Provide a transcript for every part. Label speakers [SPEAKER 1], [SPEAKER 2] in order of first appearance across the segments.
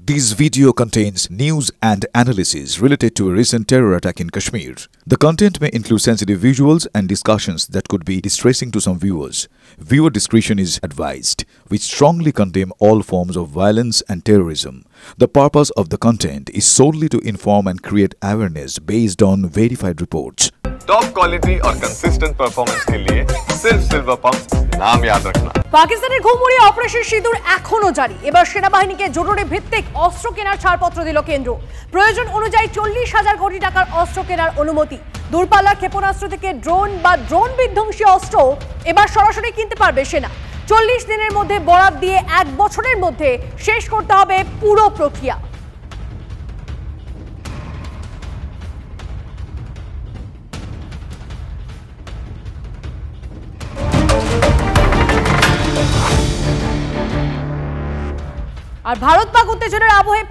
[SPEAKER 1] This video contains news and analysis related to a recent terror attack in Kashmir. The content may include sensitive visuals and discussions that could be distressing to some viewers. Viewer discretion is advised. We strongly condemn all forms of violence and terrorism. The purpose of the content is solely to inform and create awareness based on verified reports.
[SPEAKER 2] Top quality और consistent performance के लिए सिर्फ silver pump नाम याद रखना।
[SPEAKER 3] পাকিস্তানের ঘুমুড়ি operation সিঁদুর এখনো জারি। এবার সেনাবাহিনীকে জরুরি ভিত্তিক অস্ত্র কেনার ছাড়পত্র দিল কেন্দ্র। প্রয়োজন অনুযায়ী 40,000 কোটি টাকার অস্ত্র কেনার অনুমতি। দূরপাল্লার ক্ষেপণাস্ত্র থেকে ড্রোন বা ড্রোন বিধ্বংসী অস্ত্র এবার সরাসরি কিনতে পারবে সেনা। 40 দিনের মধ্যে বরাত দিয়ে 1 বছরের মধ্যে শেষ করতে হবে পুরো প্রক্রিয়া। আর ভারত পাক উত্তেজনার আবহে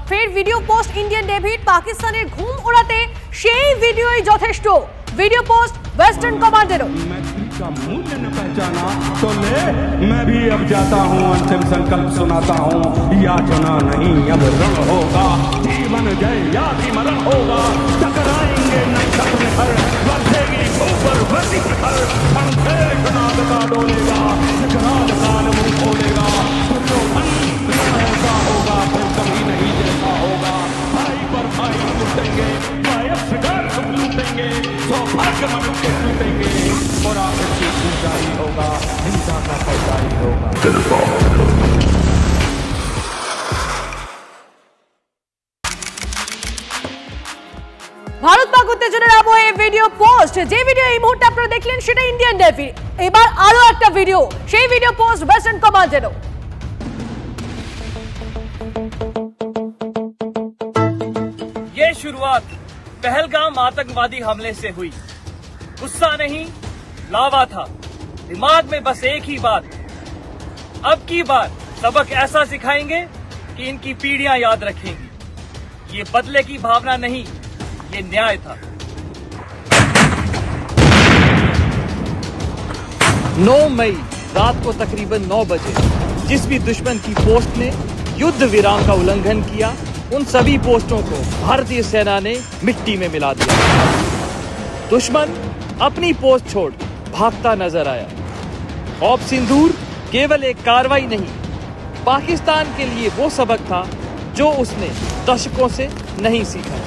[SPEAKER 3] ফের ভিডিও পোস্ট ইন্ডিয়ান ডেভিড। পাকিস্তানের ঘুম ওড়াতে সেই ভিডিওই যথেষ্ট। ভিডিও পোস্ট वेस्टर्न कमांडरो।
[SPEAKER 4] का मूल्य न पहचाना तो ले मैं भी अब जाता हूँ, अंतिम संकल्प सुनाता हूँ। याचना नहीं अब रण होगा, जीवन जय या भी मरण होगा। टकराएंगे नक्षत्र में हर बरसेगी ऊपर बरसी हर संदेश नाद का डोलेगा, विकराल काल मुंह खोलेगा। ऐसा होगा फिर कभी नहीं जैसा होगा। भाई पर भाई लूटेंगे, फिगर लूटेंगे, सौभाग्य मनुष्य लूटेंगे और आखिर की ऊंचाई होगा, हिंसा का फैसला होगा।
[SPEAKER 3] ভারত পাক উত্তেজনার আবহে ভিডিও পোস্ট, যে ভিডিও এই মুহূর্তে আপনারা দেখলেন সেটা ইন্ডিয়ান নেভি। এবার আরো একটা ভিডিও, সেই ভিডিও পোস্ট ওয়েস্টার্ন কমান্ডারো।
[SPEAKER 5] ये शुरुआत पहलगाम आतंकवादी हमले से हुई। गुस्सा नहीं, लावा था दिमाग में, बस एक ही बात, अब की बार सबक ऐसा सिखाएंगे कि इनकी पीढ़ियां याद रखेंगी। ये बदले की भावना नहीं, ये न्याय था। 9 मई रात को तकरीबन 9 बजे जिस भी दुश्मन की पोस्ट ने युद्ध विराम का उल्लंघन किया, उन सभी पोस्टों को भारतीय सेना ने मिट्टी में मिला दिया। दुश्मन अपनी पोस्ट छोड़ भागता नजर आया। ऑप सिंदूर केवल एक कार्रवाई नहीं, पाकिस्तान के लिए वो सबक था जो उसने दशकों से नहीं सीखा।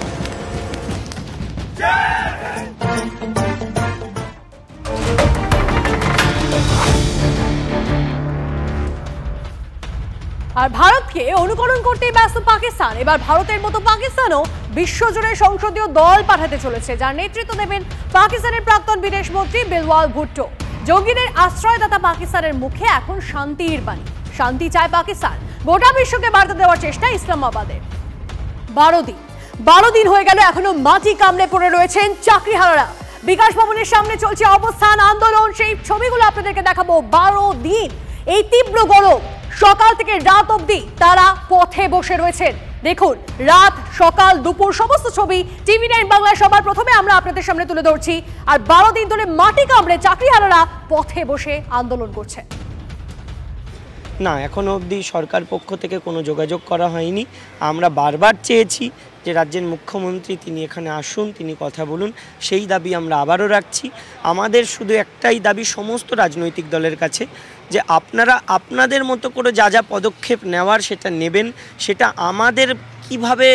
[SPEAKER 3] আর ভারতকে অনুকরণ করতে ব্যস্ত পাকিস্তান। এবার ভারতের মতো পাকিস্তানও বিশ্বজুড়ে সংসদীয় দল পাঠাতে চলেছে, যার নেতৃত্ব দেবেন পাকিস্তানের প্রাক্তন বিদেশমন্ত্রী বিলওয়াল ভুট্টো। জঙ্গিদের আশ্রয়দাতা পাকিস্তানের মুখে এখন শান্তির বাণী। শান্তি চায় পাকিস্তান, গোটা বিশ্বকে বার্তা দেওয়ার চেষ্টা ইসলামাবাদের। 12 দিন হয়ে গেল, এখনো মাটি কামড়ে পড়ে রয়েছেন চাকরিহারারা। বিকাশ ভবনের সামনে চলছে অবস্থান আন্দোলন, সেই ছবিগুলো আপনাদেরকে দেখাবো। 12 দিন এই তীব্র গরম, সকাল থেকে রাত অবধি তারা পথে বসে রয়েছেন। দেখুন, রাত সকাল দুপুর সমস্ত ছবি TV9 বাংলায় সবার প্রথমে আমরা আপনাদের সামনে তুলে ধরছি। আর 12 দিন ধরে মাটি কামড়ে চাকরিহারারা পথে বসে আন্দোলন করছে।
[SPEAKER 6] না, এখনো অবধি সরকার পক্ষ থেকে কোনো যোগাযোগ করা হয়নি। আমরা বারবার চেয়েছি যে রাজ্যের মুখ্যমন্ত্রী তিনি এখানে আসুন, তিনি কথা বলুন, সেই দাবি আমরা আবারও রাখছি। আমাদের শুধু একটাই দাবি সমস্ত রাজনৈতিক দলের কাছে, যে আপনারা আপনাদের মতো করে যা যা পদক্ষেপ নেওয়ার সেটা নেবেন, সেটা আমাদের কিভাবে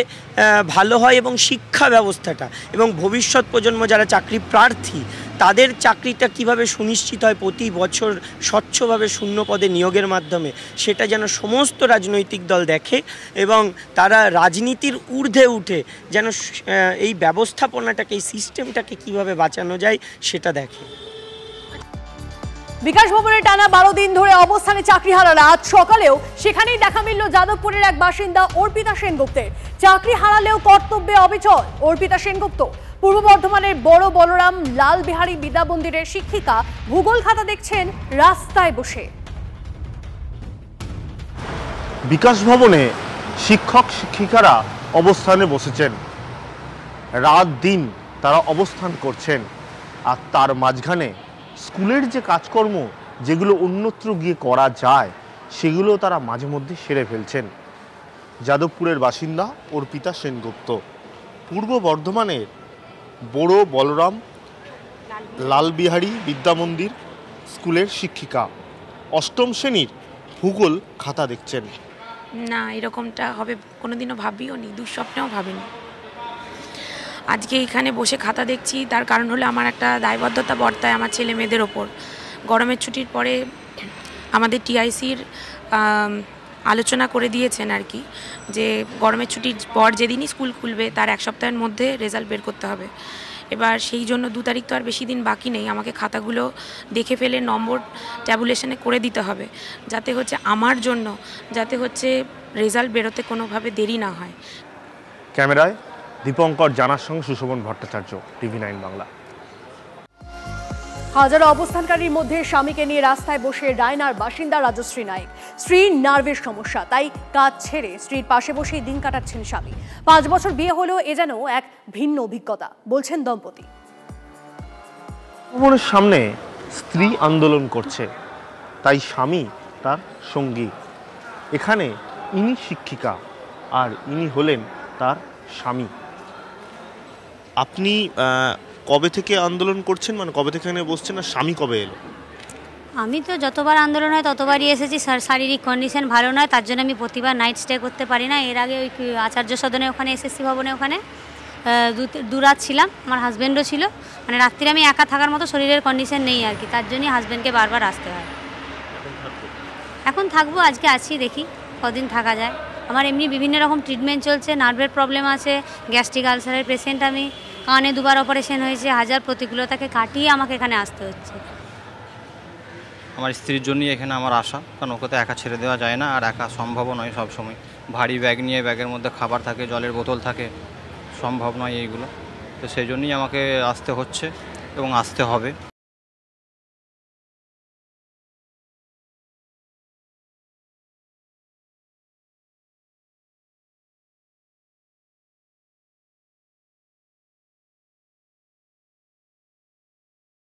[SPEAKER 6] ভালো হয় এবং শিক্ষা ব্যবস্থাটা এবং ভবিষ্যৎ প্রজন্ম যারা চাকরি প্রার্থী তাদের চাকরিটা কিভাবে সুনিশ্চিত হয় প্রতি বছর স্বচ্ছভাবে শূন্য পদে নিয়োগের মাধ্যমে, সেটা যেন সমস্ত রাজনৈতিক দল দেখে এবং তারা রাজনীতির ঊর্ধ্বে উঠে যেন এই ব্যবস্থাপনাটাকে, এই সিস্টেমটাকে কিভাবে বাঁচানো যায় সেটা দেখে।
[SPEAKER 3] বিকাশ ভবনে টানা 12 দিন ধরে অবস্থানে চাকরিহারারা। আজ সকালেও সেখানেই দেখা মিলল যাদবপুরের এক বাসিন্দা অর্পিতা সেনগুপ্তের। চাকরি হারালেও কর্তব্যে অবিচল অর্পিতা সেনগুপ্ত। পূর্ব বর্ধমানের বড় বলরাম লাল বিহারী বিদ্যা মন্দিরের শিক্ষিকা, ভূগোল খাতা দেখছেন রাস্তায় বসে।
[SPEAKER 7] বিকাশ ভবনে শিক্ষক শিক্ষিকারা অবস্থানে বসেছেন, রাত দিন তারা অবস্থান করছেন। আর তার মাঝখানে স্কুলের যে কাজকর্ম যেগুলো অন্যত্র গিয়ে করা যায় সেগুলো তারা মাঝে মধ্যে সেরে ফেলছেন। যাদবপুরের বাসিন্দা অর্পিতা সেনগুপ্ত। পূর্ব বর্ধমানের বড় বলরাম লালবিহারী বিদ্যামন্দির স্কুলের শিক্ষিকা। অষ্টম শ্রেণীর ভূগোল খাতা দেখছেন।
[SPEAKER 8] না, এরকমটা হবে কোনোদিনও ভাবিও নি, দুঃস্বপ্নেও ভাবিনি। আজকে এখানে বসে খাতা দেখছি, তার কারণ হলো আমার একটা দায়বদ্ধতা বর্তায় আমার ছেলে মেয়েদের ওপর। গরমের ছুটির পরে আমাদের টিআইসির আলোচনা করে দিয়েছেন আর কি, যে গরমের ছুটির পর যেদিনই স্কুল খুলবে তার এক সপ্তাহের মধ্যে রেজাল্ট বের করতে হবে। এবার সেই জন্য 2 তারিখ তো আর বেশি দিন বাকি নেই, আমাকে খাতাগুলো দেখে ফেলে নম্বর ট্যাবুলেশনে করে দিতে হবে, যাতে হচ্ছে আমার জন্য যাতে হচ্ছে রেজাল্ট বেরোতে কোনোভাবে দেরি না হয়।
[SPEAKER 7] ক্যামেরায় দীপঙ্কর জানার সঙ্গে সুশোভন ভট্টাচার্য, টিভি9 বাংলা।
[SPEAKER 3] হাজারো অবস্থানকারীর মধ্যে স্বামীকে নিয়ে রাস্তায় বসে রায়নার বাসিন্দা রাজশ্রী নায়েক। স্ত্রীর নার্ভের সমস্যা, তাই কাজ ছেড়ে স্ত্রীর পাশে বসেই দিন কাটাচ্ছেন স্বামী। 5 বছর বিয়ে হলেও এ যেন এক ভিন্ন অভিজ্ঞতা, বলছেন দম্পতি।
[SPEAKER 7] ভবনের সামনে স্ত্রী আন্দোলন করছে, তাই স্বামী তার সঙ্গী। এখানে ইনি শিক্ষিকা আর ইনি হলেন তার স্বামী। আপনি কবে থেকে আন্দোলন করছেন, মানে কবে থেকে এখানে বসছেন, আর স্বামী কবে এলো?
[SPEAKER 9] আমি তো যতবার আন্দোলন হয় ততবারই এসেছি। শারীরিক কন্ডিশন ভালো নয়, তার জন্য আমি প্রতিবার নাইট স্টে করতে পারি না। এর আগে ওই আচার্য সদনে ওখানে এসএসসি ভবনে ওখানে 2 রাত ছিলাম, আমার হাজব্যান্ডও ছিল। মানে রাত্রিরে আমি একা থাকার মতো শরীরের কন্ডিশন নেই আর কি, তার জন্যই হাজব্যান্ডকে বারবার আসতে হয়। এখন থাকবো, আজকে আছি, দেখি কদিন থাকা যায়। আমার এমনি বিভিন্ন রকম ট্রিটমেন্ট চলছে, নার্ভের প্রবলেম আছে, গ্যাস্ট্রিক আলসারের পেশেন্ট আমি, কানে 2বার অপারেশন হয়েছে। হাজার প্রতিকূলতাকে কাটিয়ে আমাকে এখানে আসতে হচ্ছে।
[SPEAKER 10] আমার স্ত্রীর জন্যই এখানে আমার আশা, কারণ ওকে তো একা ছেড়ে দেওয়া যায় না, আর একা সম্ভবও নয় সবসময়। ভারী ব্যাগ নিয়ে, ব্যাগের মধ্যে খাবার থাকে, জলের বোতল থাকে, সম্ভব নয় এইগুলো। তো সেই জন্যই আমাকে আসতে হচ্ছে এবং আসতে হবে।